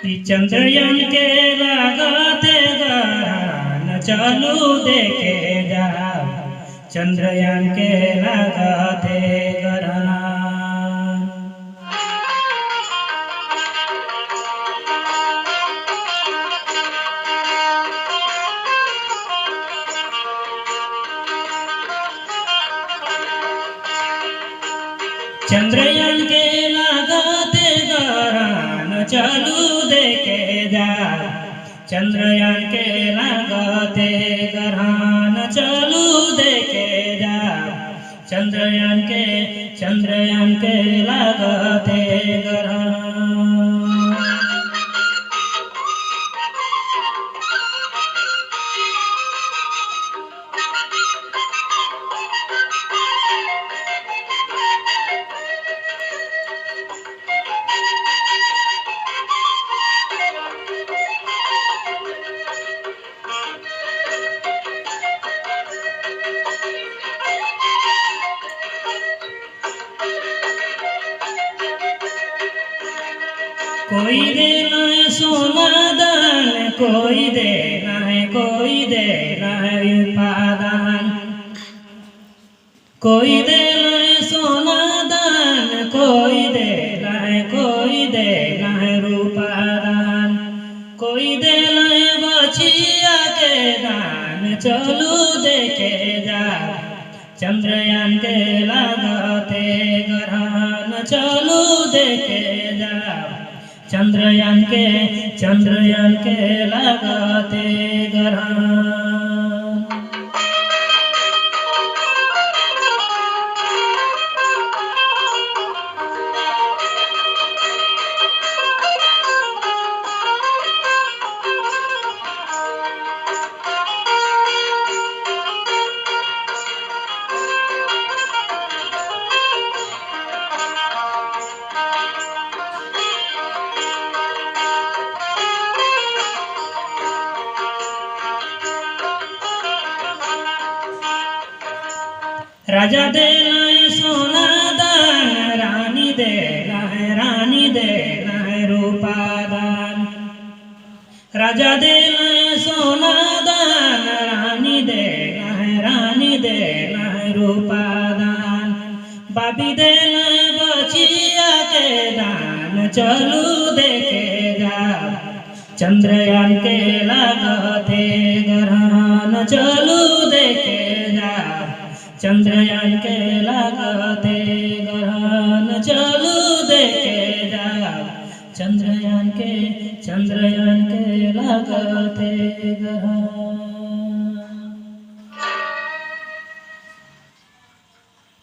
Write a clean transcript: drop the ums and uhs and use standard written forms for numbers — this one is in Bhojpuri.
चंद्रयान के लगाते गहन चालू देखे जाओ, चंद्रयान के लगाते गहन। चंद्रयान के लगाते गहन चालू देखे जाओ, चंद्रयान के लगाते गहन चालू देखे जाओ, चंद्रयान के लगाते गहन। कोई देना है सोना दान, कोई देना है उपादान, कोई देना है सोना दान, कोई देना है रूपादान, कोई देना है बचिया के दान। चलो देखे जाओ, चंद्रयान के लगाते गहन चलो देखे जाओ, चंद्रयान के लगाते गहन। राजा देना है सोना दान, रानी देना है रूपादान, राजा देना है सोना दान, रानी देना है रूपादान, बाबी देना है बचिया के दान। चलो देखे जाओ, चंद्रयान के लगाते गहन चलो देखे जाओ, चंद्रयान के लगाते गहन चलो देखे जाओ, चंद्रयान के लगाते गहन।